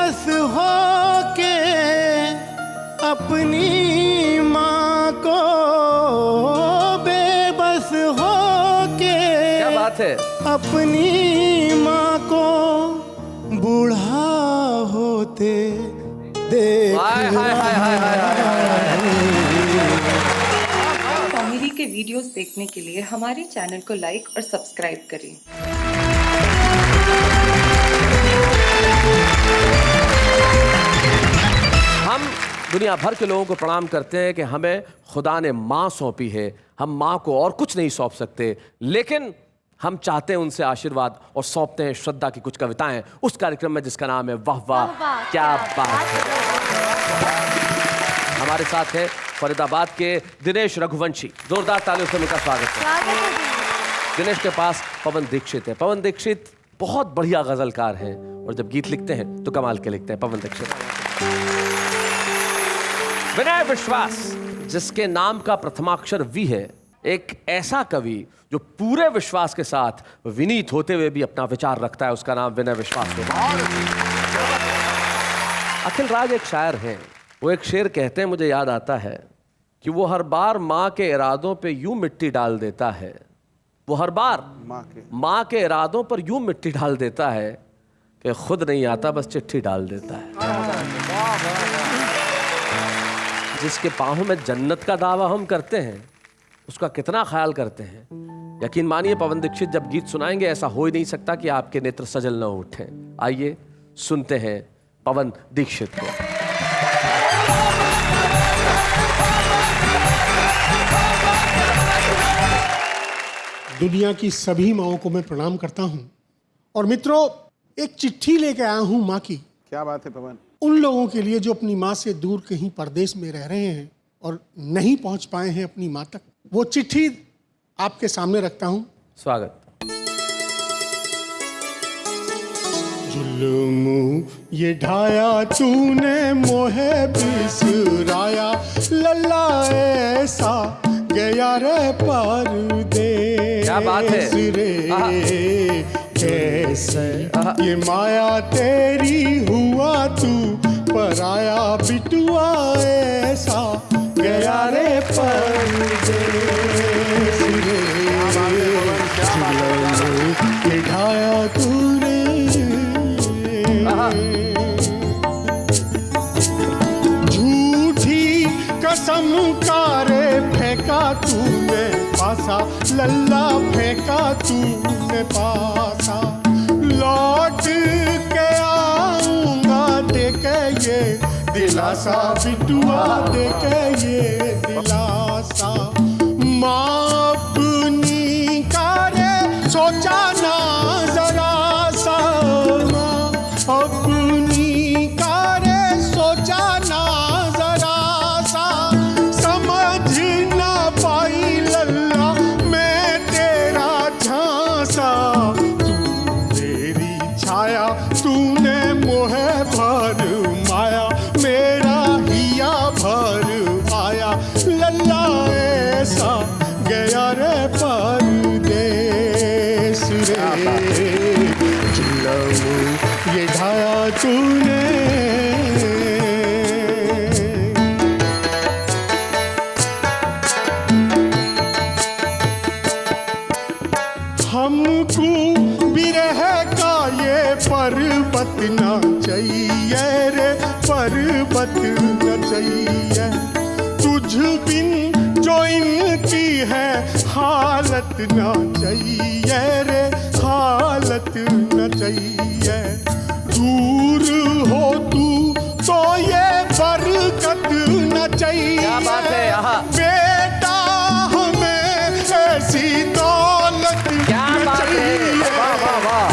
बेबस हो के अपनी माँ को, बेबस हो के क्या बात है, अपनी माँ को बूढ़ा होते देख कॉमेडी के वीडियोस देखने के लिए हमारे चैनल को लाइक और सब्सक्राइब करें। हम दुनिया भर के लोगों को प्रणाम करते हैं कि हमें खुदा ने माँ सौंपी है, हम माँ को और कुछ नहीं सौंप सकते, लेकिन हम चाहते हैं उनसे आशीर्वाद और सौंपते हैं श्रद्धा की कुछ कविताएं उस कार्यक्रम में जिसका नाम है वाह वाह क्या बात है। हमारे साथ है फरीदाबाद के दिनेश रघुवंशी, जोरदार तालियों से उनका स्वागत है। दिनेश के पास पवन दीक्षित है। पवन दीक्षित बहुत बढ़िया गजलकार हैं और जब गीत लिखते हैं तो कमाल के लिखते हैं। पवन दीक्षित। विनय विश्वास, जिसके नाम का प्रथमाक्षर वी है, एक ऐसा कवि जो पूरे विश्वास के साथ विनीत होते हुए भी अपना विचार रखता है, उसका नाम विनय विश्वास है। अखिल राज एक शायर हैं, वो एक शेर कहते हैं, मुझे याद आता है कि वो हर बार माँ के इरादों पे यूं मिट्टी डाल देता है, वो हर बार माँ के इरादों पर यूं मिट्टी डाल देता है कि खुद नहीं आता, बस चिट्ठी डाल देता है। जिसके पाँव में जन्नत का दावा हम करते हैं, उसका कितना ख्याल करते हैं। यकीन मानिए पवन दीक्षित जब गीत सुनाएंगे ऐसा हो ही नहीं सकता कि आपके नेत्र सजल न उठें। आइए सुनते हैं पवन दीक्षित को। दुनिया की सभी माँओं को मैं प्रणाम करता हूँ। और मित्रों, एक चिट्ठी लेके आया हूँ माँ की। क्या बात है पवन। उन लोगों के लिए जो अपनी माँ से दूर कहीं परदेश में रह रहे हैं और नहीं पहुँच पाए हैं अपनी माँ तक, वो चिट्ठी आपके सामने रखता हूँ। स्वागत। जुल्म ये ढाया तूने मोहे बिसराया, लल्ला ऐसा गया रे परदेस। क्या बात है रे, कैसे ये माया तेरी हुआ तू पराया, बिटुआ ऐसा गया रे परदेस रे, जुल्म ढाया तूने। झूठी कसम कारे फेंका तूने पासा, लल्ला फेंका तूने पासा, लौट के आऊंगा देके ये दिलासा, बिटुआ देके ये दिलासा। माँ अपनी कारे सोचा ना जरा सा, माँ अपनी कारे सोचा ना जरा सा, समझ ना पाई लल्ला मैं तेरा झांसा, तू तेरी छाया तूने मोहे भर माया, मेरा हिया भर आया, लल्ला ऐसा गया रे परदेस रे, जुल्म ये ढाया तूने। हमको बिरह का ये पर्वत ना चाहिए रे, पर्वत न चाहिए, तुझ बिन जो इनकी है हालत ना चाहिए रे, हालत न चाहिए, दूर हो तू तो ये बरकत न चाहिए। क्या बात है यहाँ। बेटा हमें ऐसी दौलत क्या बात है, वाह वाह वाह।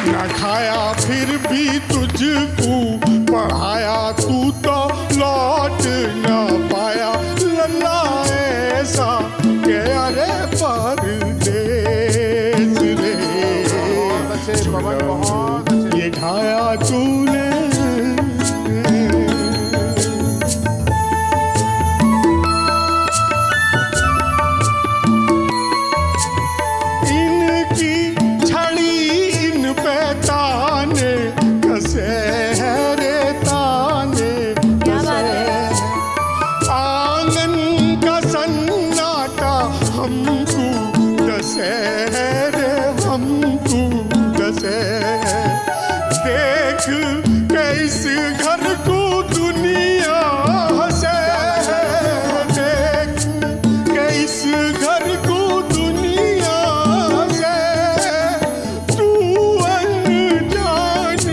न खाया फिर भी तुझको पढ़ाया, तू तो लौट न पाया, लल्ला ऐसा गया रे परदेस रे, ये ढाया तूने। इनकी छड़ी इन पे ताने कसे के इस घर को दुनिया हंसे, देख के इस घर को दुनिया हंसे। तू अनजान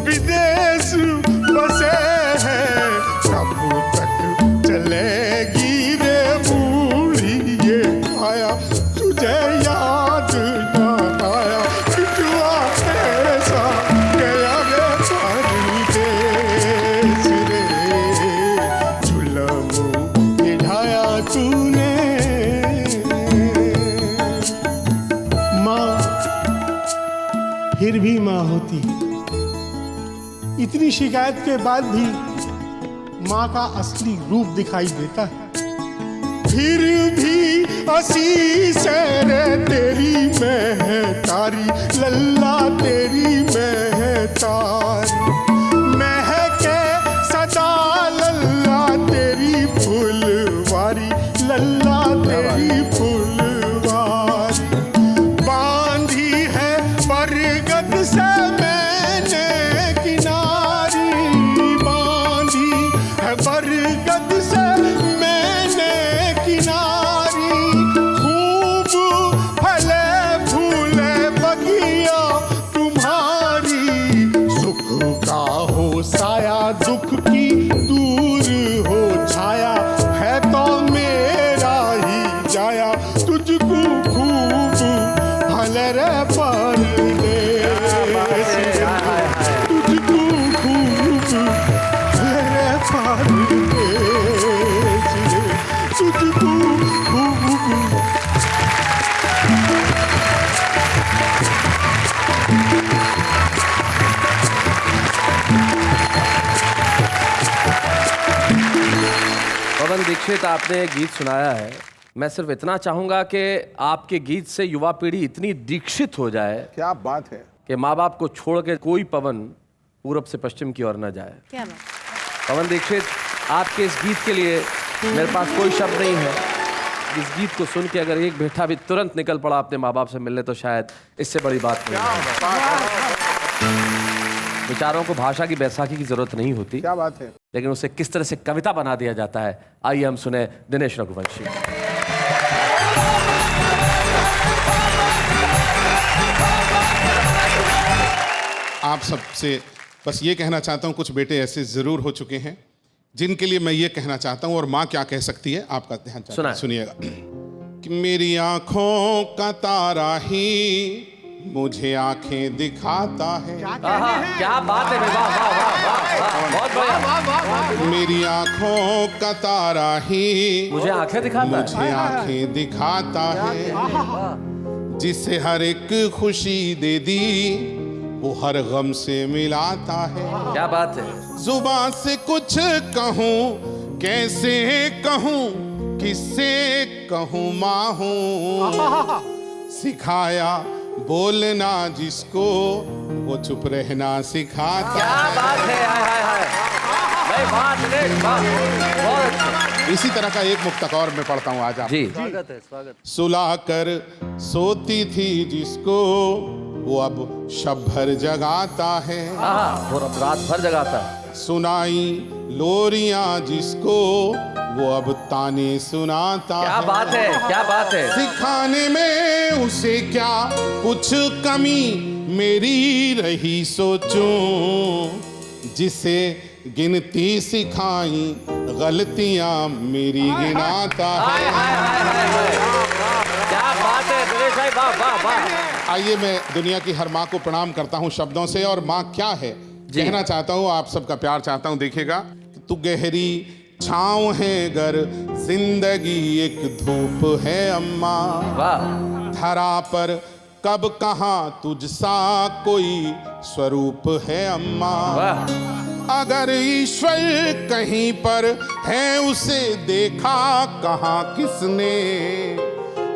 विदेश बसे है, कब तक चलेगी रे बूढ़ी ये आया, तुझे याद ना आया पिछुआ ऐसा गया रे परदेस रे। जुल्म निभाया तूने। माँ फिर भी माँ होती है। इतनी शिकायत के बाद भी माँ का असली रूप दिखाई देता है। फिर भी आशीष रे तेरी महतारी, लल्ला तेरी महतारी। महके सदा लल्ला तेरी फुलवारी, लल्ला तेरी फुलवारी। बांधी है बरगद से मैंने किनारी, बांधी है बरगद से मैंने किनारी। खूब फले फूले बगिया तुम्हारी, सुख का हो साया दुख की दूर हो छाया, है तो मेरा ही जाया तुझको खूब भले रे परदेस रे। तुझको खूब भले रे परदेस रे, तुझको खूब। पवन दीक्षित, आपने एक गीत सुनाया है। मैं सिर्फ इतना चाहूंगा कि आपके गीत से युवा पीढ़ी इतनी दीक्षित हो जाए क्या बात है। कि माँ बाप को छोड़ के कोई पवन पूरब से पश्चिम की ओर न जाए। क्या बात। पवन दीक्षित, आपके इस गीत के लिए मेरे पास कोई शब्द नहीं है। इस गीत को सुन के अगर एक बेटा भी तुरंत निकल पड़ा अपने माँ बाप से मिलने, तो शायद इससे बड़ी बात नहीं है। विचारों को भाषा की बैसाखी की जरूरत नहीं होती, क्या बात है। लेकिन उसे किस तरह से कविता बना दिया जाता है। आइए हम सुने दिनेश रघुवंशी। आप सबसे बस ये कहना चाहता हूँ, कुछ बेटे ऐसे ज़रूर हो चुके हैं जिनके लिए मैं ये कहना चाहता हूँ, और माँ क्या कह सकती है आपका ध्यान सुना है। सुनिएगा कि मेरी आँखों का तारा ही मुझे आंखें दिखाता है। क्या बात है, वाह वाह वाह वाह वाह, बहुत बढ़िया। मेरी आँखों का तारा ही मुझे आंखें दिखाता है। मुझे आंखें दिखाता है, जिसे हर एक खुशी दे दी वो हर गम से मिलाता है। क्या बात है। जुबान से कुछ कहूँ कैसे कहूँ, किससे कहूँ माँ हूँ, सिखाया बोलना जिसको वो चुप रहना सिखाता। क्या बात है, हाय हाय हाय, नहीं बात नहीं, बहुत अच्छा। इसी तरह का एक मुक्तक और मैं पढ़ता हूँ आज आप जी, स्वागत है, स्वागत। सुला कर सोती थी जिसको वो अब शब भर जगाता है, और अब रात भर जगाता है। सुनाई लोरियां जिसको वो अब ताने सुनाता क्या है। बात है, क्या बात है। सिखाने में उसे क्या कुछ कमी मेरी रही सोचूं, जिसे गिनती सिखाई गलतियां मेरी गिनाता है। क्या बात है दिनेश भाई, वाह वाह वाह। आइए मैं दुनिया की हर माँ को प्रणाम करता हूँ शब्दों से, और माँ क्या है कहना चाहता हूँ, आप सबका प्यार चाहता हूँ। देखिएगा, तू गहरी छाँव है गर जिंदगी एक धूप है अम्मा, वाह। धरा पर कब कहाँ तुझसा कोई स्वरूप है अम्मा, वाह। अगर ईश्वर कहीं पर है उसे देखा कहाँ किसने,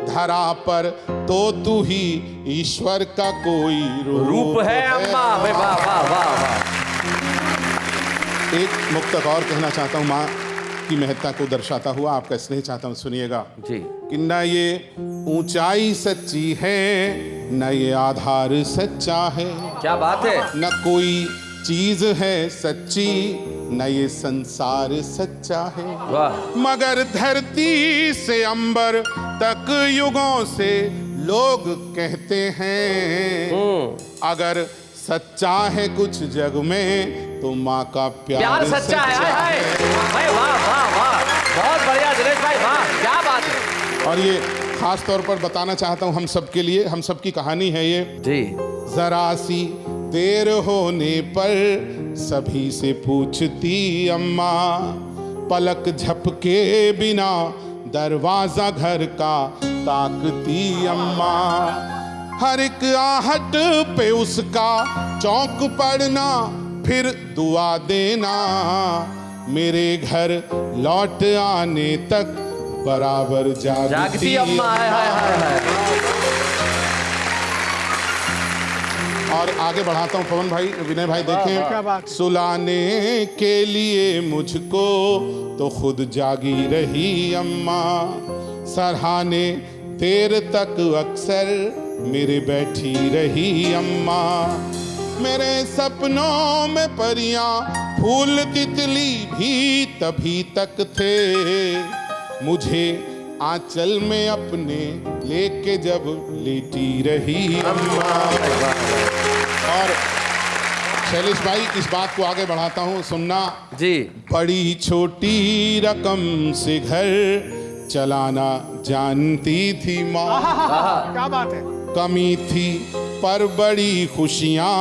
धरा पर तो तू ही ईश्वर का कोई रूप है अम्मा। वाह वाह वाह वाह। एक मुक्तक और कहना चाहता हूँ, माँ की महत्ता को दर्शाता हुआ आपका स्नेह चाहता हूँ, सुनिएगा जी। कि न ये ऊंचाई सच्ची है न ये आधार सच्चा है, क्या बात है। न कोई चीज है सच्ची, न ये संसार सच्चा है। वाह। मगर धरती से अंबर तक युगों से लोग कहते हैं, अगर सच्चा है कुछ जग में तो माँ का प्यार सच्चा है। हाय भाई, वाह वाह वाह, बहुत बढ़िया दिनेश भाई, वाह क्या बात है। और ये खास तौर पर बताना चाहता हूँ हम सब के लिए, हम सब की कहानी है ये जी। जरा सी देर होने पर सभी से पूछती अम्मा, पलक झपके बिना दरवाजा घर का ताकती अम्मा, हर एक आहट पे उसका चौंक पड़ना, फिर दुआ देना, मेरे घर लौट आने तक बराबर जागती अम्मा। हाय हाय हाय हाय। और आगे बढ़ाता हूँ पवन भाई, विनय भाई देखें, सुलाने के लिए मुझको तो खुद जागी रही अम्मा, सराहने देर तक अक्सर मेरे बैठी रही अम्मा, मेरे सपनों में परियां फूल तितली भी तभी तक थे, मुझे आंचल में अपने लेके जब लेटी रही अम्मा। और शैलेश भाई इस बात को आगे बढ़ाता हूँ, सुनना जी। बड़ी छोटी रकम से घर चलाना जानती थी माँ, क्या बात है। कमी थी पर बड़ी खुशियाँ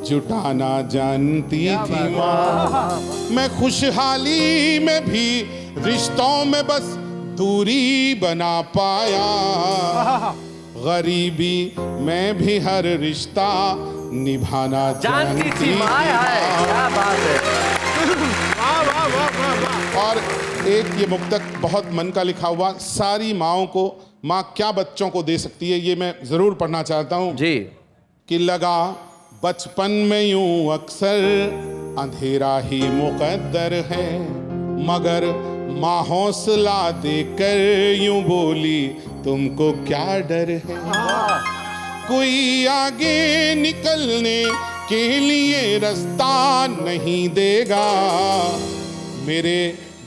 जुटाना जानती थी माँ, मैं खुशहाली में भी रिश्तों में बस दूरी बना पाया, गरीबी में भी हर रिश्ता निभाना जानती थी माँ। क्या बात है। और एक ये मुक्तक बहुत मन का लिखा हुआ, सारी माँओं को माँ क्या बच्चों को दे सकती है, ये मैं जरूर पढ़ना चाहता हूँ जी। कि लगा बचपन में यूं अक्सर अंधेरा ही मुकद्दर है, मगर माँ हौसला देकर यूं बोली तुमको क्या डर है, कोई आगे निकलने के लिए रास्ता नहीं देगा, मेरे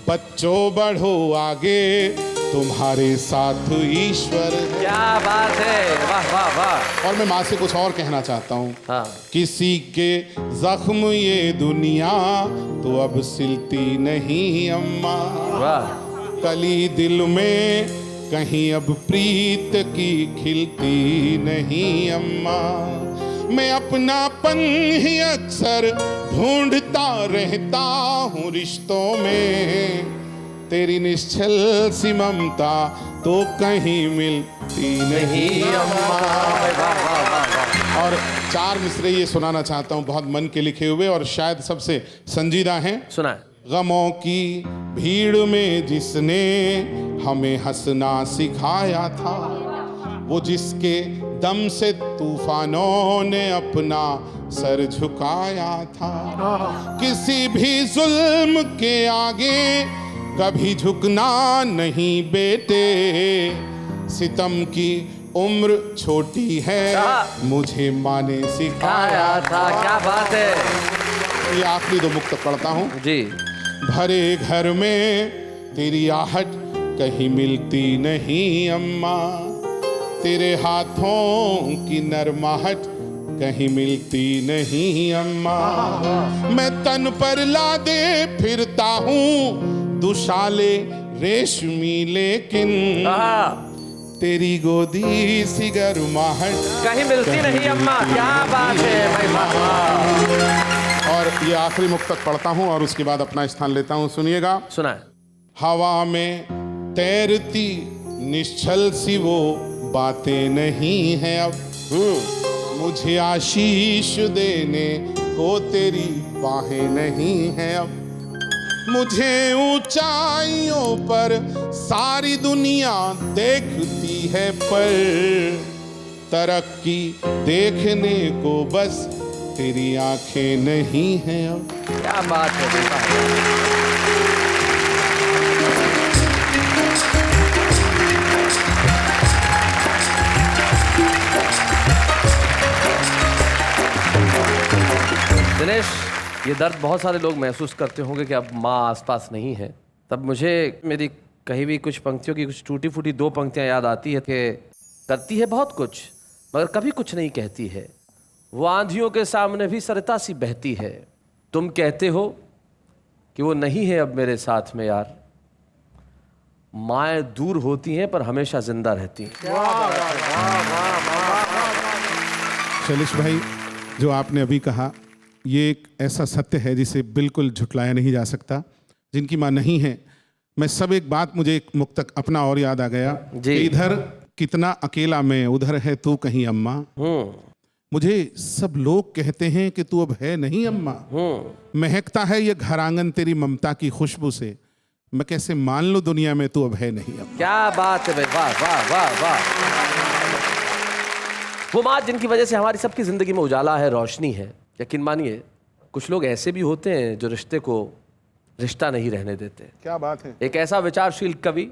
बच्चों बढ़ो आगे तुम्हारे साथ ईश्वर है। क्या बात है, वाह वाह वाह। और मैं माँ से कुछ और कहना चाहता हूँ, हाँ। किसी के जख्म ये दुनिया तो अब सिलती नहीं अम्मा, वाह। कली दिल में कहीं अब प्रीत की खिलती नहीं अम्मा, मैं अपनापन ही अक्सर ढूंढता रहता हूँ रिश्तों में, तेरी निश्चल सी ममता तो कहीं मिलती नहीं अम्मा। और चार मिसरे ये सुनाना चाहता हूँ, बहुत मन के लिखे हुए और शायद सबसे संजीदा हैं। सुना। गमों की भीड़ में जिसने हमें हंसना सिखाया था, वो जिसके दम से तूफानों ने अपना सर झुकाया था, किसी भी जुल्म के आगे कभी झुकना नहीं बेटे, सितम की उम्र छोटी है मुझे माँ ने सिखाया था। क्या बात है। ये आखिरी दो मुक्त पढ़ता हूँ जी। भरे घर में तेरी आहट कहीं मिलती नहीं अम्मा, तेरे हाथों की नरमाहट कहीं मिलती नहीं अम्मा, मैं तन पर लादे फिरता हूँ दुशाले रेशमी, लेकिन तेरी गोदी सी गर्माहट कहीं मिलती नहीं अम्मा। क्या बात है भाई, वाह। और ये आखिरी मुक्तक पढ़ता हूँ और उसके बाद अपना स्थान लेता हूँ, सुनिएगा। सुना है। हवा में तैरती निश्चल सी वो बातें नहीं हैं अब, मुझे आशीष देने को तेरी बाहें नहीं हैं अब, मुझे ऊंचाइयों पर सारी दुनिया देखती है, पर तरक्की देखने को बस तेरी आंखें नहीं हैं अब। क्या बात है। दिनेश ये दर्द बहुत सारे लोग महसूस करते होंगे कि अब माँ आसपास नहीं है। तब मुझे मेरी कही हुई कुछ पंक्तियों की कुछ टूटी फूटी 2 पंक्तियाँ याद आती है कि करती है बहुत कुछ मगर कभी कुछ नहीं कहती है, वो आंधियों के सामने भी सरिता सी बहती है। तुम कहते हो कि वो नहीं है अब मेरे साथ में यार, माएँ दूर होती हैं पर हमेशा जिंदा रहती हैं। शैलेश भाई, जो आपने अभी कहा ये एक ऐसा सत्य है जिसे बिल्कुल झुटलाया नहीं जा सकता। जिनकी माँ नहीं है, मैं सब एक बात, मुझे एक मुक्तक अपना और याद आ गया जी। कि इधर कितना अकेला मैं, उधर है तू कहीं अम्मा। मुझे सब लोग कहते हैं कि तू अब है नहीं अम्मा, महकता है ये घर आंगन तेरी ममता की खुशबू से, मैं कैसे मान लूं दुनिया में तू अब है नहीं अम्मा। क्या बात है भाई, वाह वाह वाह वाह। वो माँ जिनकी वजह से हमारी सबकी जिंदगी में उजाला है, रोशनी है। यकीन मानिए कुछ लोग ऐसे भी होते हैं जो रिश्ते को रिश्ता नहीं रहने देते। क्या बात है। एक ऐसा विचारशील कवि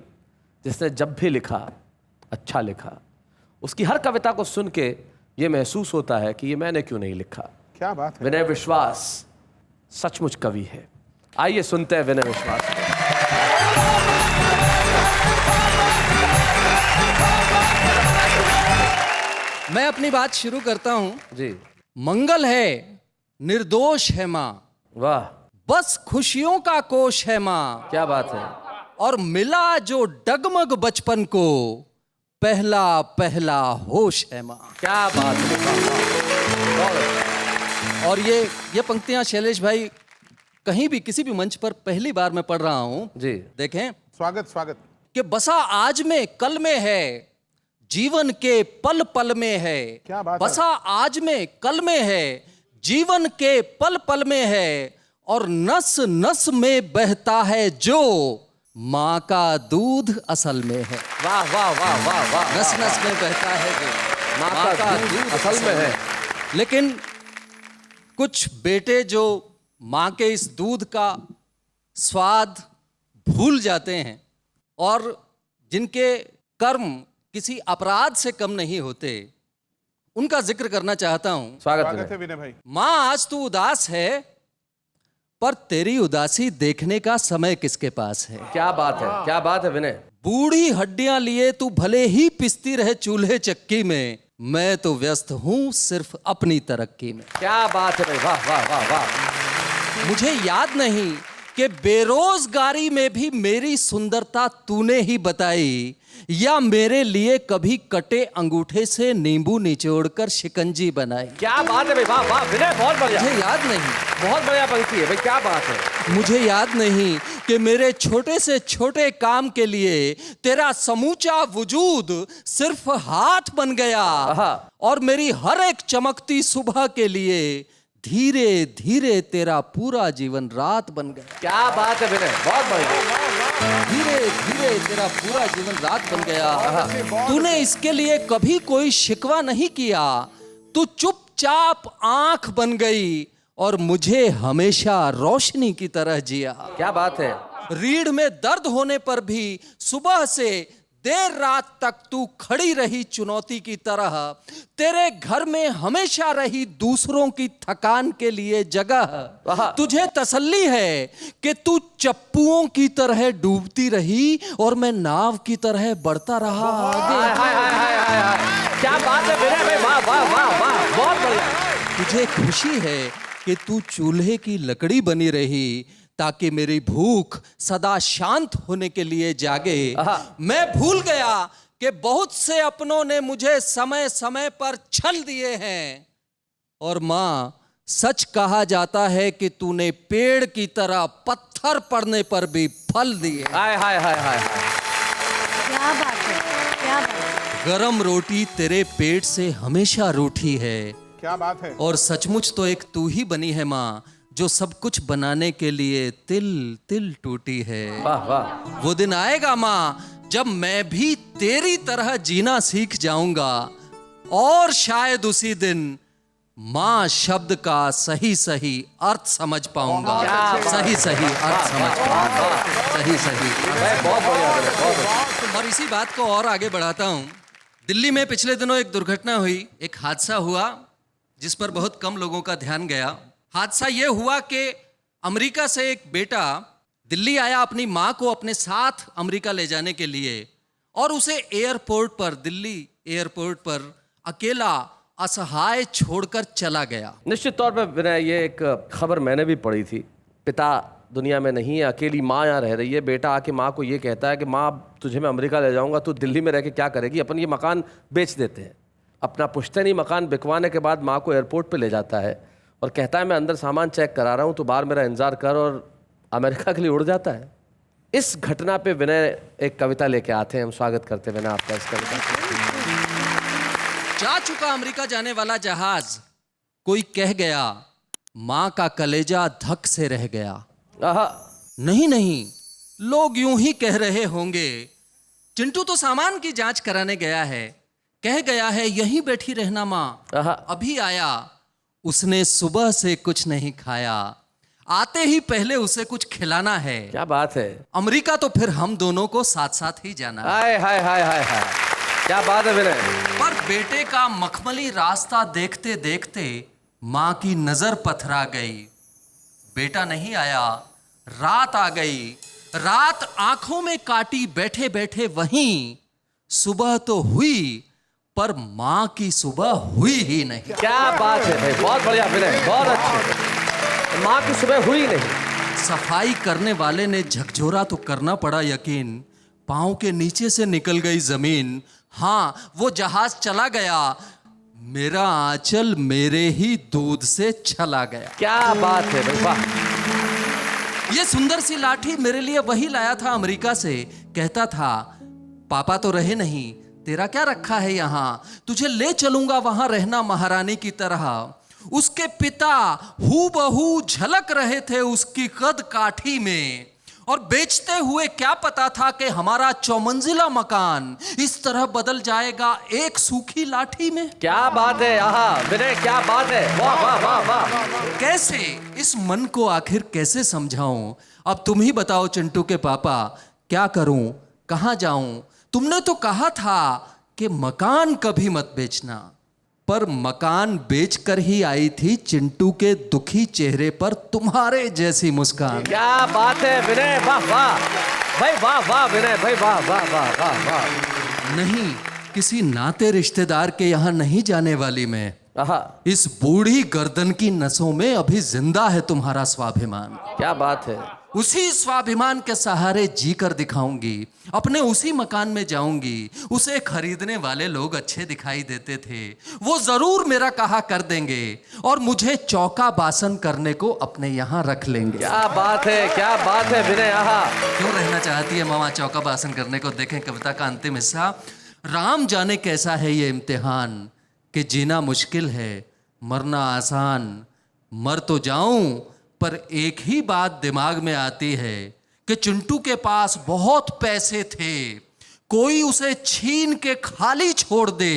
जिसने जब भी लिखा अच्छा लिखा, उसकी हर कविता को सुन के ये महसूस होता है कि ये मैंने क्यों नहीं लिखा। क्या बात है। विनय विश्वास सचमुच कवि है। आइए सुनते हैं विनय विश्वास को। मैं अपनी बात शुरू करता हूं। जी मंगल है, निर्दोष है माँ, वाह, बस खुशियों का कोश है माँ, क्या बात है। और मिला जो डगमग बचपन को, पहला पहला होश है माँ। क्या बात है, वाह, वाह, बहुत अच्छा। और ये पंक्तियां शैलेश भाई कहीं भी किसी भी मंच पर पहली बार मैं पढ़ रहा हूं। जी देखें स्वागत स्वागत। कि बसा आज में कल में है, जीवन के पल पल में है। क्या बात है। बसा आज में कल में है, जीवन के पल पल में है, और नस नस में बहता है जो, माँ का दूध असल में है। वाह वाह वाह वाह वाह। नस नस में बहता है जो माँ का दूध असल में है। लेकिन कुछ बेटे जो माँ के इस दूध का स्वाद भूल जाते हैं और जिनके कर्म किसी अपराध से कम नहीं होते, उनका जिक्र करना चाहता हूं। स्वागत है विनय भाई। माँ आज तू उदास है, पर तेरी उदासी देखने का समय किसके पास है। क्या बात है, क्या बात है विनय। बूढ़ी हड्डियां लिए तू भले ही पिसती रहे चूल्हे चक्की में, मैं तो व्यस्त हूं सिर्फ अपनी तरक्की में। क्या बात है भाई, वाह वाह वाह वाह। मुझे याद नहीं कि बेरोजगारी में भी मेरी सुंदरता तूने ही बताई, या मेरे लिए कभी कटे अंगूठे से नींबू निचोड़कर शिकंजी बनाई। क्या बात है भाई, वाह वाह विनय, बहुत बढ़िया। मुझे याद नहीं, बहुत बढ़िया पंक्ति है भाई, क्या बात है। मुझे याद नहीं कि मेरे छोटे से छोटे काम के लिए तेरा समूचा वजूद सिर्फ हाथ बन गया, और मेरी हर एक चमकती सुबह के लिए धीरे धीरे तेरा पूरा जीवन रात बन गया। क्या बात है विनय, बहुत बढ़िया। धीरे धीरे तेरा पूरा जीवन रात बन गया। तूने इसके लिए कभी कोई शिकवा नहीं किया, तू चुपचाप आंख बन गई और मुझे हमेशा रोशनी की तरह जिया। क्या बात है। रीढ़ में दर्द होने पर भी सुबह से देर रात तक तू खड़ी रही चुनौती की तरह, तेरे घर में हमेशा रही दूसरों की थकान के लिए जगह। तुझे तसल्ली है कि तू चप्पुओं की तरह डूबती रही और मैं नाव की तरह बढ़ता रहा आगे। हाय हाय हाय हाय हाय। क्या बात है विनय भाई, वाह वाह वाह वाह, बहुत बढ़िया। तुझे खुशी है कि तू चूल्हे की लकड़ी बनी रही ताकि मेरी भूख सदा शांत होने के लिए जागे। मैं भूल गया कि बहुत से अपनों ने मुझे समय समय पर छल दिए हैं, और माँ सच कहा जाता है कि तूने पेड़ की तरह पत्थर पड़ने पर भी फल दिए। हाय हाय हाय हाय हाय। क्या बात है, क्या बात है। गरम रोटी तेरे पेट से हमेशा रूठी है। क्या बात है। और सचमुच तो एक तू ही बनी है माँ, जो सब कुछ बनाने के लिए तिल तिल टूटी है। वाह वाह। वो दिन आएगा माँ जब मैं भी तेरी तरह जीना सीख जाऊंगा, और शायद उसी दिन माँ शब्द का सही सही अर्थ समझ पाऊंगा। सही सही अर्थ समझ पाऊंगा। सही सही। बहुत बढ़िया। और इसी बात को और आगे बढ़ाता हूं। दिल्ली में पिछले दिनों एक दुर्घटना हुई, एक हादसा हुआ जिस पर बहुत कम लोगों का ध्यान गया। हादसा ये हुआ कि अमेरिका से एक बेटा दिल्ली आया अपनी माँ को अपने साथ अमेरिका ले जाने के लिए, और उसे एयरपोर्ट पर, दिल्ली एयरपोर्ट पर अकेला असहाय छोड़कर चला गया। निश्चित तौर पर विनय, ये एक खबर मैंने भी पढ़ी थी। पिता दुनिया में नहीं है, अकेली माँ यहाँ रह रही है। बेटा आके माँ को ये कहता है कि माँ तुझे मैं अमेरिका ले जाऊँगा, तू दिल्ली में रह के क्या करेगी, अपन ये मकान बेच देते हैं। अपना पुश्तैनी मकान बिकवाने के बाद माँ को एयरपोर्ट पे ले जाता है और कहता है मैं अंदर सामान चेक करा रहा हूँ, तो बाहर मेरा इंतजार कर, और अमेरिका के लिए उड़ जाता है। इस घटना पे विनय एक कविता लेके आते हैं, हम स्वागत करते हैं विनय आपका इस कविता का। जा चुका अमेरिका जाने वाला जहाज, कोई कह गया माँ का कलेजा धक से रह गया। आहा, नहीं नहीं, लोग यूं ही कह रहे होंगे, चिंटू तो सामान की जांच कराने गया है, कह गया है यहीं बैठी रहना माँ, आहा। अभी आया, उसने सुबह से कुछ नहीं खाया, आते ही पहले उसे कुछ खिलाना है। क्या बात है। अमेरिका तो फिर हम दोनों को साथ साथ ही जाना है। हाय हाय हाय हाय हाय, क्या बात है विनय। पर बेटे का मखमली रास्ता देखते देखते माँ की नजर पथरा गई। बेटा नहीं आया, रात आ गई, रात आंखों में काटी बैठे बैठे वहीं। सुबह तो हुई पर माँ की सुबह हुई ही नहीं। क्या बात है भाई, बहुत बढ़िया विनय, बहुत अच्छे। माँ की सुबह हुई नहीं। सफाई करने वाले ने झकझोरा तो करना पड़ा यकीन, पाँव के नीचे से निकल गई जमीन। हाँ, वो जहाज चला गया, मेरा आंचल मेरे ही दूध से चला गया। क्या बात है भाई, वाह। ये सुंदर सी लाठी मेरे लिए वही लाया था अमेरिका से। कहता था पापा तो रहे नहीं, तेरा क्या रखा है यहाँ, तुझे ले चलूंगा वहां रहना महारानी की तरह। उसके पिता हूबहू झलक रहे थे उसकी कद काठी में, और बेचते हुए क्या पता था कि हमारा 4 मंजिला मकान इस तरह बदल जाएगा एक सूखी लाठी में। क्या बात है, आहा विनय, क्या बात है, वाह वाह वाह वाह। कैसे इस मन को आखिर कैसे समझाऊं? अब तुम ही बताओ चिंटू के पापा, क्या करूं, कहां जाऊं? तुमने तो कहा था कि मकान कभी मत बेचना, पर मकान बेचकर ही आई थी चिंटू के दुखी चेहरे पर तुम्हारे जैसी मुस्कान। क्या बात है विनय, वाह वाह भाई, वाह वाह विनय भाई, वाह वाह वाह वाह वाह। नहीं, किसी नाते रिश्तेदार के यहाँ नहीं जाने वाली मैं। आहा, इस बूढ़ी गर्दन की नसों में अभी जिंदा है तुम्हारा स्वाभिमान। क्या बात है। उसी स्वाभिमान के सहारे जी कर दिखाऊंगी, अपने उसी मकान में जाऊंगी। उसे खरीदने वाले लोग अच्छे दिखाई देते थे, वो जरूर मेरा कहा कर देंगे और मुझे चौका बासन करने को अपने यहाँ रख लेंगे। क्या बात है, क्या बात है विनय, आहा। क्यों रहना चाहती है मामा चौका बासन करने को? देखें कविता का अंतिम हिस्सा। राम जाने कैसा है ये इम्तिहान कि जीना मुश्किल है मरना आसान। मर तो जाऊं पर एक ही बात दिमाग में आती है कि चिंटू के पास बहुत पैसे थे, कोई उसे छीन के खाली छोड़ दे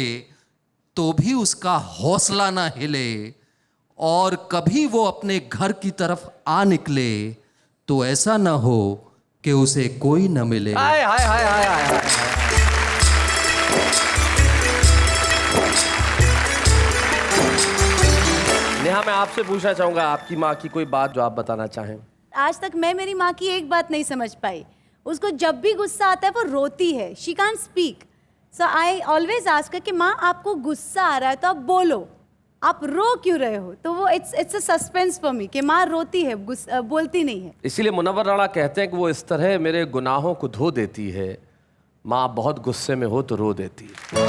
तो भी उसका हौसला ना हिले, और कभी वो अपने घर की तरफ आ निकले तो ऐसा ना हो कि उसे कोई न मिले। हाय हाय हाय हाय हाय हाय। नेहा, मैं आपसे पूछना चाहूंगा आपकी माँ की कोई बात जो आप बताना चाहें। आज तक मैं मेरी माँ की एक बात नहीं समझ पाई। उसको जब भी गुस्सा आता है वो रोती है, she can't speak. So I always ask her कि माँ आपको गुस्सा आ रहा है तो आप बोलो, आप रो क्यों रहे हो? तो वो it's a suspense for me कि माँ रोती है, बोलती नहीं है। इसीलिए मुनव्वर राणा कहते हैं कि वो इस तरह मेरे गुनाहों को धो देती है, माँ बहुत गुस्से में हो तो रो देती है।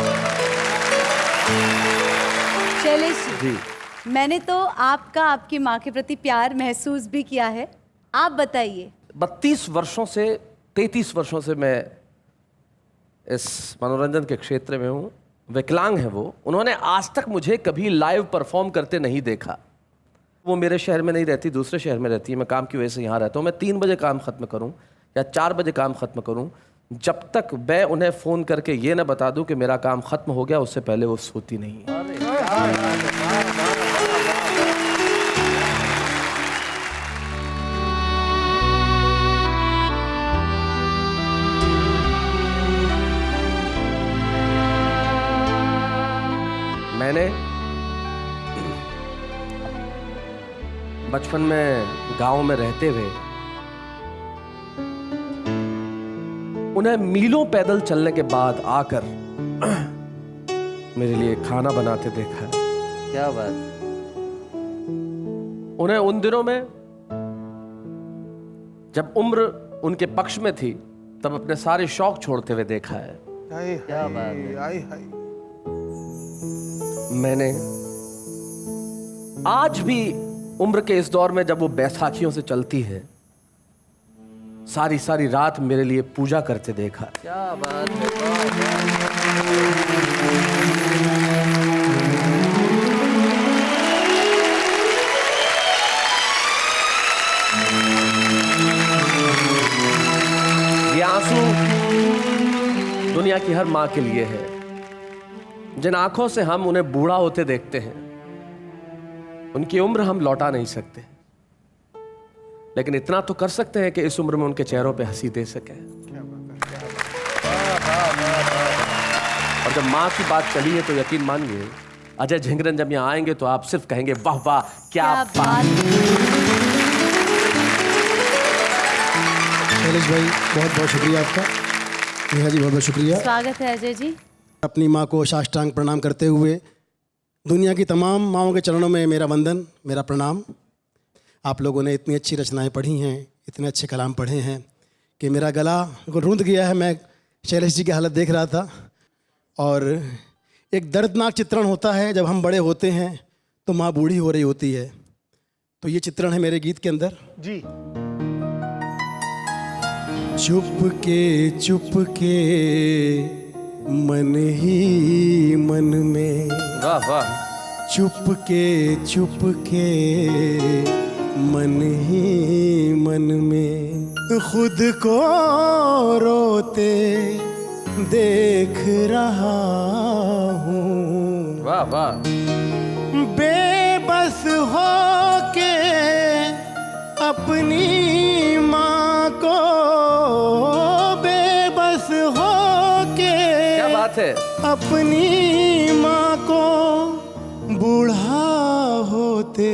शैलेश जी, मैंने तो आपका आपकी माँ के प्रति प्यार महसूस भी किया है, आप बताइए। 32 वर्षों से 33 वर्षों से मैं इस मनोरंजन के क्षेत्र में हूँ। विकलांग है वो, उन्होंने आज तक मुझे कभी लाइव परफॉर्म करते नहीं देखा। वो मेरे शहर में नहीं रहती, दूसरे शहर में रहती है, मैं काम की वजह से यहाँ रहता हूँ। मैं 3 बजे काम ख़त्म करूँ या 4 बजे काम ख़त्म करूँ, जब तक मैं उन्हें फ़ोन करके ये ना बता दूँ कि मेरा काम ख़त्म हो गया, उससे पहले वो सोती नहीं है। बचपन में गांव में रहते हुए उन्हें मीलों पैदल चलने के बाद आकर मेरे लिए खाना बनाते देखा है। क्या बात। उन्हें उन दिनों में जब उम्र उनके पक्ष में थी तब अपने सारे शौक छोड़ते हुए देखा है। क्या बात है। मैंने आज भी उम्र के इस दौर में जब वो बैसाखियों से चलती है सारी सारी रात मेरे लिए पूजा करते देखा। क्या बात है। ये आंसू दुनिया की हर मां के लिए है जिन आंखों से हम उन्हें बूढ़ा होते देखते हैं। उनकी उम्र हम लौटा नहीं सकते, लेकिन इतना तो कर सकते हैं कि इस उम्र में उनके चेहरों पे हंसी दे सके। और जब माँ की बात चली है तो यकीन मानिए अजय झिंगरन जब यहाँ आएंगे तो आप सिर्फ कहेंगे वाह वाह क्या बात। शैलेश भाई बहुत बहुत शुक्रिया आपका। नेहा जी बहुत बहुत शुक्रिया। स्वागत है अजय जी। अपनी माँ को साष्टांग प्रणाम करते हुए दुनिया की तमाम माँओं के चरणों में मेरा वंदन, मेरा प्रणाम। आप लोगों ने इतनी अच्छी रचनाएं पढ़ी हैं, इतने अच्छे कलाम पढ़े हैं कि मेरा गला रूंध गया है। मैं शैलेश जी की हालत देख रहा था और एक दर्दनाक चित्रण होता है जब हम बड़े होते हैं तो माँ बूढ़ी हो रही होती है। तो ये चित्रण है मेरे गीत के अंदर जी। चुप के मन ही मन में, वाह वाह। चुप के मन ही मन में खुद को रोते देख रहा हूँ। वाह वाह। बेबस हो के अपनी माँ को, बेबस हो के क्या बात है। अपनी माँ को बूढ़ा होते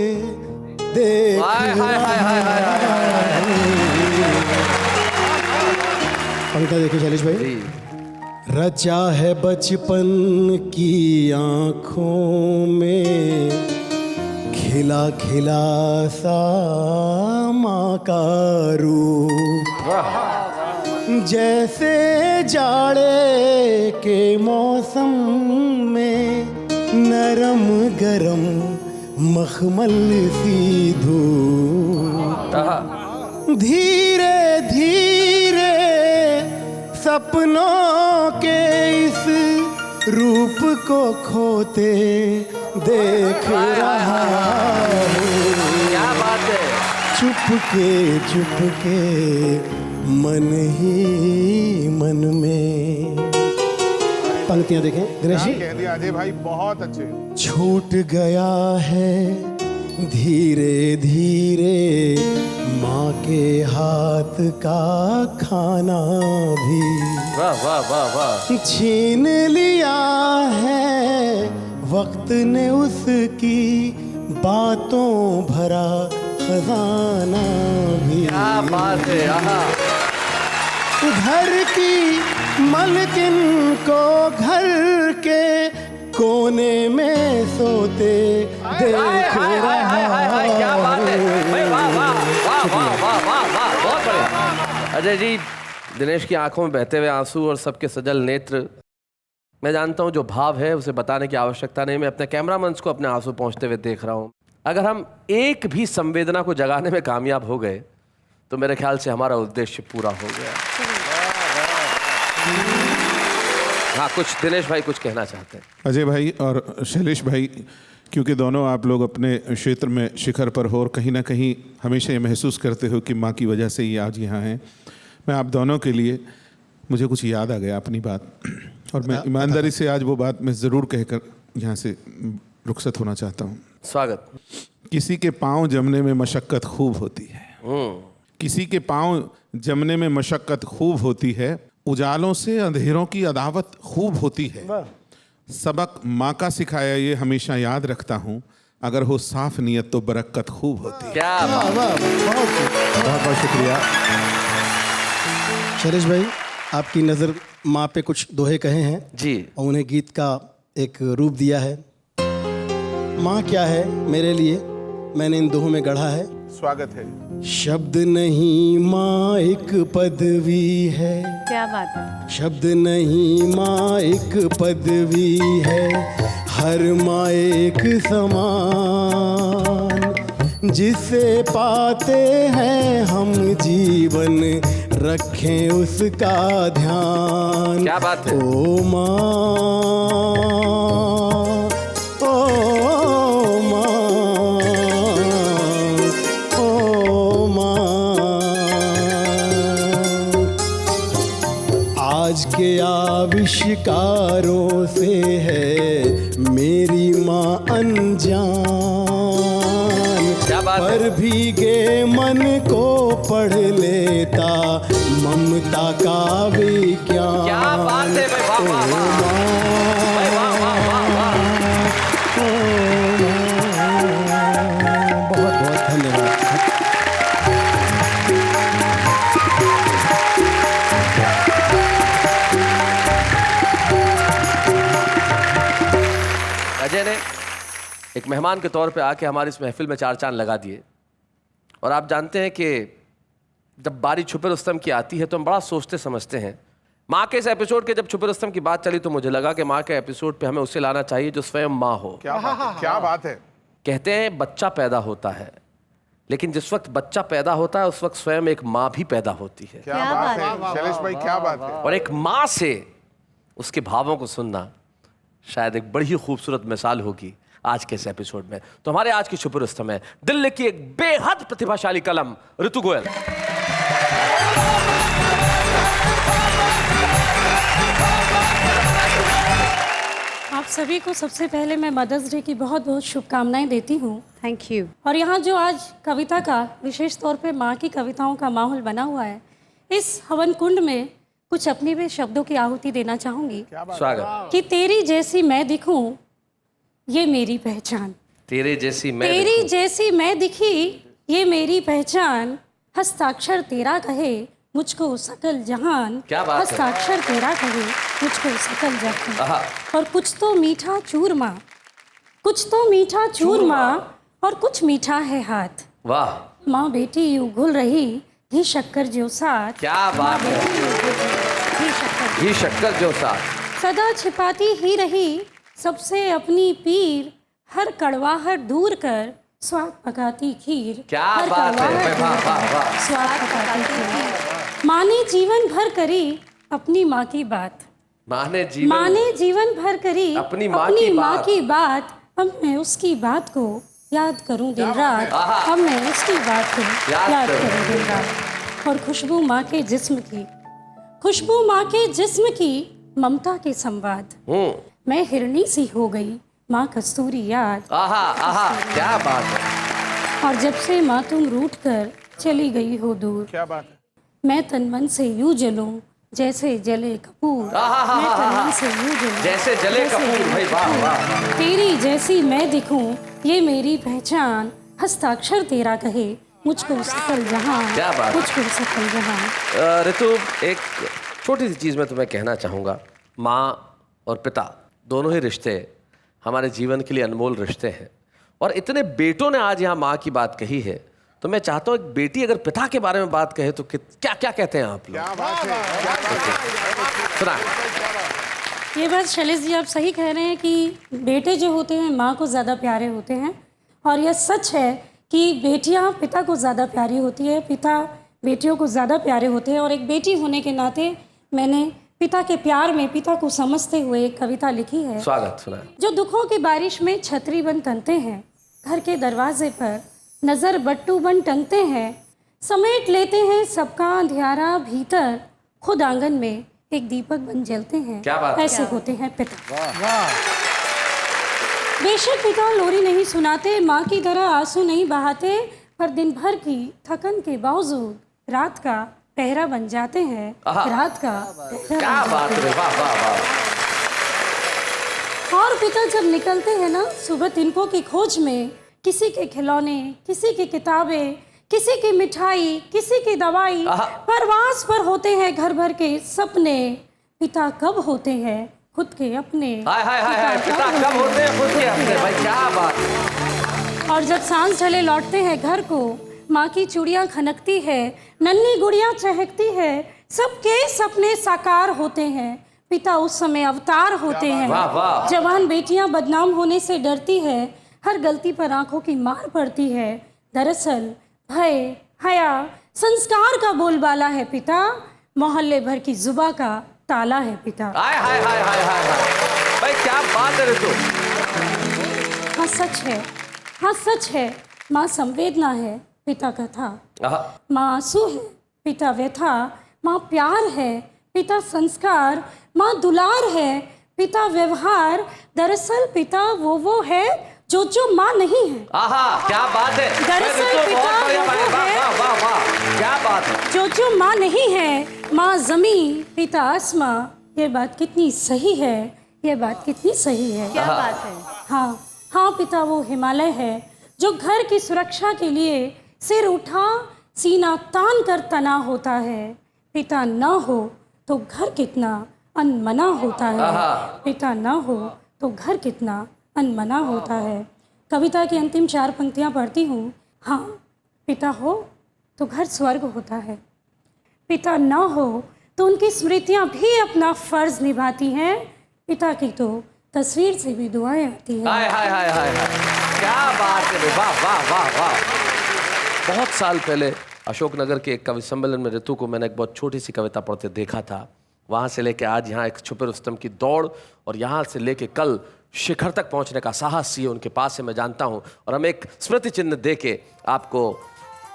देख हाय हाय हाय हाय हाय हाय। पंक्ति देखिए शैलेश भाई। जी। रचा है बचपन की आँखों में खिला खिला सा माँ का रूप, जैसे जाड़े के मौसम में नरम गरम मखमल सी धूप। धीरे धीरे सपनों के इस रूप को खोते देख रहा हूँ। क्या बात है। चुप के मन ही मन में। पंक्तियां देखें दिनेश जी। कह दिया अजय भाई, बहुत अच्छे। छूट गया है धीरे धीरे माँ के हाथ का खाना भी, वाह वाह वाह वाह। छीन लिया है वक्त ने उसकी बातों भरा खजाना भी। क्या बात है। आहा। घर की मलकिन को घर के कोने में सोते देख रहा। क्या बात है भाई। वाह वाह वाह वाह वाह वाह वाह। बहुत बढ़िया अजय जी। दिनेश की आंखों में बहते हुए आंसू और सबके सजल नेत्र। मैं जानता हूं जो भाव है उसे बताने की आवश्यकता नहीं। मैं अपने कैमरामैन को अपने आंसू पहुंचते हुए देख रहा हूं। अगर हम एक भी संवेदना को जगाने में कामयाब हो गए तो मेरे ख्याल से हमारा उद्देश्य पूरा हो गया। हाँ, कुछ दिनेश भाई कुछ कहना चाहते हैं। अजय भाई और शैलेश भाई, क्योंकि दोनों आप लोग अपने क्षेत्र में शिखर पर हो और कहीं ना कहीं हमेशा ये महसूस करते हो कि माँ की वजह से ही आज यहाँ हैं, मैं आप दोनों के लिए मुझे कुछ याद आ गया अपनी बात, और मैं ईमानदारी से आज वो बात मैं ज़रूर कहकर यहाँ से रुखसत होना चाहता हूँ। स्वागत। किसी के पाँव जमने में मशक्क़त खूब होती है, किसी के पाँव जमने में मशक्क़त खूब होती है, उजालों से अंधेरों की अदावत खूब होती है। सबक माँ का सिखाया ये हमेशा याद रखता हूँ, अगर हो साफ नियत तो बरकत खूब होती है। क्या वाह, वाह, बहुत बहुत शुक्रिया शैलेश भाई। आपकी नज़र माँ पे कुछ दोहे कहे हैं जी। और उन्हें गीत का एक रूप दिया है। माँ क्या है मेरे लिए, मैंने इन दोहों में गढ़ा है। स्वागत है। शब्द नहीं माँ एक पदवी है, क्या बात है। शब्द नहीं माँ एक पदवी है, हर माँ एक समान, जिसे पाते हैं हम जीवन रखें उसका ध्यान। क्या बात है। ओ माँ, ओ माँ, ओ माँ, आज के आविष्कारों से है मेरी माँ अनजान, क्या बात है। पर भीगे मन को पढ़ लेता ममता का विज्ञान। क्या बात है भाई, वाह वाह वाह भाई, वाह वाह वाह वाह। बहुत बहुत धन्यवाद। अजय ने एक मेहमान के तौर पे आके हमारी इस महफिल में चार चांद लगा दिए। और आप जानते हैं कि जब बारी छुपे रुस्तम की आती है तो हम बड़ा सोचते समझते हैं। माँ के इस एपिसोड के जब छुपे रुस्तम की बात चली तो मुझे लगा कि माँ के एपिसोड पे हमें उसे लाना चाहिए जो स्वयं माँ हो। क्या बात है, क्या बात है। कहते हैं बच्चा पैदा होता है, लेकिन जिस वक्त बच्चा पैदा होता है उस वक्त स्वयं एक माँ भी पैदा होती है। क्या बात है शैलेश भाई, क्या बात है। और एक माँ से उसके भावों को सुनना शायद एक बड़ी ही खूबसूरत मिसाल होगी आज के इस एपिसोड में। तो हमारे आज की छुपे रुस्तम है दिल्ली की एक बेहद प्रतिभाशाली कलम ऋतु गोयल। आप सभी को सबसे पहले मैं मदर्स डे की बहुत बहुत शुभकामनाएं देती हूँ। Thank you. और यहाँ जो आज कविता का विशेष तौर पे माँ की कविताओं का माहौल बना हुआ है, इस हवन कुंड में कुछ अपनी भी शब्दों की आहुति देना चाहूंगी स्वागत। कि तेरी जैसी मैं दिखूं ये मेरी पहचान, तेरे जैसी मैं तेरी जैसी मैं दिखी ये मेरी पहचान, हस्ताक्षर तेरा कहे मुझको सकल जहान। क्या बात है। हस्ताक्षर तेरा कहे मुझको सकल जहान। आहा। और कुछ तो मीठा चूरमा, कुछ तो मीठा चूरमा और कुछ मीठा है हाथ। वाह, माँ बेटी यूं घुल रही घी शक्कर जो साथ। क्या बात है। घी शक्कर घी शक्कर जो साथ। सदा छिपाती ही रही सबसे अपनी पीर, हर कड़वाहट दूर कर स्वाद पकाती खीर। क्या हर बात है। कड़वाहट वाह, दूर वाह, कर वाह। स्वाद पकाती खीर। माँ ने जीवन भर करी अपनी माँ की बात, माँ ने जीवन भर करी अपनी माँ की बात। अब मैं उसकी बात को याद करूं दिन रात, अब मैं उसकी बात को याद करूं दिन रात। और खुशबू माँ के जिस्म की, खुशबू माँ के जिस्म की, ममता के संवाद। मैं हिरनी सी हो गई माँ कस्तूरी याद। आहा आहा, क्या बात है। और जब से माँ तुम रूठ कर चली गई हो दूर, क्या बात है। मैं तन मन से यूं जलूं जैसे जले कपूर। मैं तन मन से यूं जलूं जैसे जले कपूर। भाई वाह वाह। तेरी जैसी मैं दिखूं ये मेरी पहचान, हस्ताक्षर तेरा कहे मुझको सकल जहां। क्या बात। मुझको सकल जहां। ऋतु, एक छोटी सी चीज़ मैं तुम्हें कहना चाहूँगा। माँ और पिता दोनों ही रिश्ते हमारे जीवन के लिए अनमोल रिश्ते हैं। और इतने बेटों ने आज यहाँ माँ की बात कही है, तो मैं चाहता हूँ एक बेटी अगर पिता के बारे में बात कहे तो क्या क्या कहते हैं आप लोग? क्या बात है, क्या बात है। सुना। ये बात शैलेश जी आप सही कह रहे हैं कि बेटे जो होते हैं माँ को ज़्यादा प्यारे होते हैं। और यह सच है कि बेटियाँ पिता को ज़्यादा प्यारी होती है, पिता बेटियों को ज़्यादा प्यारे होते हैं। और एक बेटी होने के नाते मैंने पिता के प्यार में पिता को समझते हुए एक कविता लिखी है। स्वागत। सुना। जो दुखों की बारिश में छतरी बन तनते हैं, घर के दरवाजे पर नज़र बट्टू बन टंगते हैं, समेट लेते हैं सबका अंधियारा भीतर, खुद आंगन में एक दीपक बन जलते हैं। क्या बात है। ऐसे होते हैं पिता। बेशक पिता लोरी नहीं सुनाते, माँ की तरह आंसू नहीं बहाते, पर दिन भर की थकन के बावजूद रात का पहरा बन जाते हैं। रात का पहरा क्या बन बात जाते है। वाह वाह वाह। हैं। और पिता जब निकलते हैं ना सुबह तिनकों की खोज में, किसी के खिलौने, किसी की किताबें, किसी की मिठाई, किसी की दवाई, परवास पर होते हैं घर भर के सपने। पिता कब होते हैं खुद के अपने? हाय हाय हाय हाय, पिता कब होते हैं खुद के अपने? भाई क्या बात। और जब सांझ ढले लौटते हैं घर को, माँ की चूड़ियाँ खनकती है, नन्ही गुड़िया चहकती है, सबके सपने साकार होते हैं। पिता उस समय अवतार होते हैं। वाह, वाह। जवान बेटियां बदनाम होने से डरती है, हर गलती पर आंखों की मार पड़ती है। दरअसल भय, हया, संस्कार का बोलबाला है पिता, मोहल्ले भर की जुबा का ताला है पिता। हाय हाय हाय हाय हाय हाय, भाई क्या बात है ऋतु। हाँ सच है, हाँ सच है। माँ संवेदना है, पिता कथा। माँ आंसू है, पिता व्यथा। माँ प्यार है, पिता संस्कार। माँ दुलार है, पिता व्यवहार। दरअसल पिता वो है जो माँ नहीं है। आहा, क्या बात है। दरअसल पिता बहुत बढ़िया, वो है वाह वाह वाह, क्या बात है। जो माँ नहीं है। माँ जमीन, पिता आसमां। ये बात कितनी सही है, ये बात कितनी सही है। क्या बात है। हाँ हाँ, पिता वो हिमालय है जो घर की सुरक्षा के लिए सिर उठा सीना तान कर तना होता है। पिता न हो तो घर कितना अनमना होता है। पिता न हो तो घर कितना अनमना होता है। कविता की अंतिम 4 पंक्तियाँ पढ़ती हूँ। हाँ, पिता हो तो घर स्वर्ग होता है। पिता न हो तो उनकी स्मृतियाँ भी अपना फर्ज निभाती हैं। पिता की तो तस्वीर से भी दुआएं आती हैं। हाय हाय हाय हाय हाय, क्या बात है। वाह वाह वाह वाह। बहुत साल पहले अशोकनगर के एक कवि सम्मेलन में ऋतु को मैंने एक बहुत छोटी सी कविता पढ़ते देखा था। वहाँ से लेके आज यहाँ एक छुपे रुस्तम की दौड़, और यहाँ से लेके कल शिखर तक पहुँचने का साहस ये उनके पास से मैं जानता हूँ। और हम एक स्मृति चिन्ह दे के आपको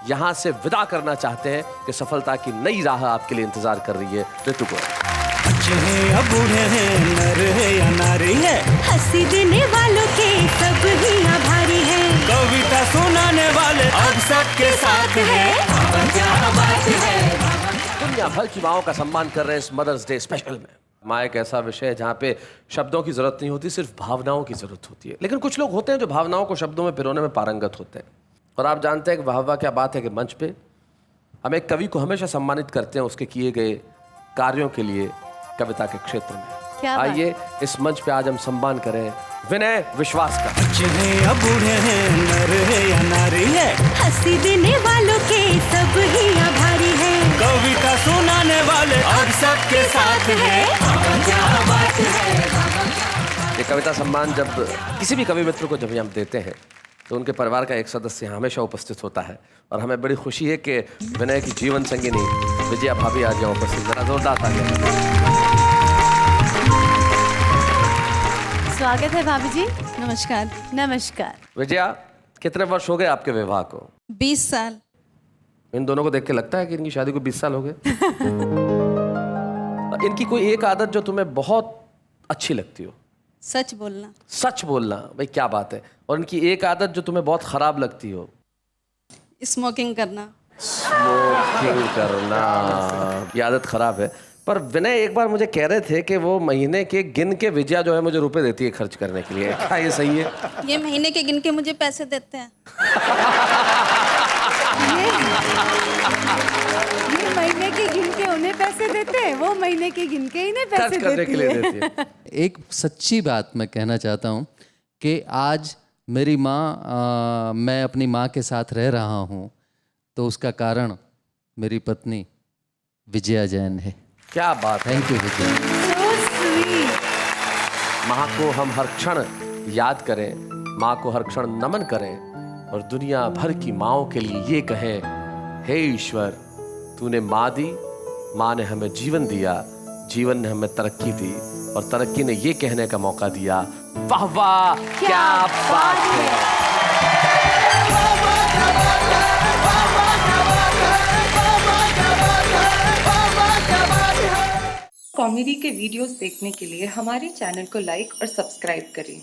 यहाँ से विदा करना चाहते हैं कि सफलता की नई राह आपके लिए इंतजार कर रही है। ऋतु को बच्चे हैं या बूढ़े हैं, नर है या नारी है, हंसी देने वालों के सब ही आभारी हैं। कविता सुनाने वाले अब सबके साथ हैं। क्या बात है। दुनिया भर की माओं का सम्मान कर रहे हैं इस मदर्स डे स्पेशल में। माँ एक ऐसा विषय है जहाँ पे शब्दों की जरूरत नहीं होती, सिर्फ भावनाओं की जरूरत होती है। लेकिन कुछ लोग होते हैं जो भावनाओं को शब्दों में पिरोने में पारंगत होते हैं। और आप जानते हैं कि वाह क्या बात है कि मंच पे हम एक कवि को हमेशा सम्मानित करते हैं उसके किए गए कार्यों के लिए कविता के क्षेत्र में। आइए इस मंच पे आज हम सम्मान करें विनय विश्वास का। बच्चे हैं या बूढ़े हैं, नर है या नारी है, हंसी देने वालों के सब ही आभारी हैं। कविता सुनाने वाले अब सबके साथ हैं। क्या बात है। ये कविता सम्मान जब किसी भी कवि मित्र को जब हम देते हैं तो उनके परिवार का एक सदस्य हमेशा उपस्थित होता है। और हमें बड़ी खुशी है कि विनय की जीवन संगिनी विजया भाभी आज यहाँ उपस्थित। जरा जोरदार तालियां। स्वागत है भाभी जी। नमस्कार। नमस्कार। विजया, कितने वर्ष हो गए आपके विवाह को? 20 साल। इन दोनों को देख के लगता है कि इनकी शादी को 20 साल हो गए। इनकी कोई एक आदत जो तुम्हें बहुत अच्छी लगती हो? सच बोलना। सच बोलना, भाई क्या बात है। और इनकी एक आदत जो तुम्हें बहुत खराब लगती हो? स्मोकिंग करना। स्मोकिंग करना, ये आदत खराब है। पर विनय एक बार मुझे कह रहे थे कि वो महीने के गिन के विजया जो है मुझे रुपए देती है खर्च करने के लिए। क्या ये सही है? ये महीने के गिन के मुझे पैसे देते हैं। ये महीने के गिन के उन्हें पैसे देते हैं, वो महीने के गिन के इन्हें पैसे खर्च करने के लिए देती है। एक सच्ची बात मैं कहना चाहता हूँ कि आज मेरी माँ, मैं अपनी माँ के साथ रह रहा हूँ तो उसका कारण मेरी पत्नी विजया जैन है। क्या बात है। Thank you Vijaya. So sweet। माँ को हम हर क्षण याद करें, माँ को हर क्षण नमन करें और दुनिया भर की माँओं के लिए ये कहें, हे ईश्वर, तूने माँ दी, माँ ने हमें जीवन दिया, जीवन ने हमें तरक्की दी और तरक्की ने ये कहने का मौका दिया, वाह वाह क्या बात है। कॉमेडी के वीडियोस देखने के लिए हमारे चैनल को लाइक और सब्सक्राइब करें।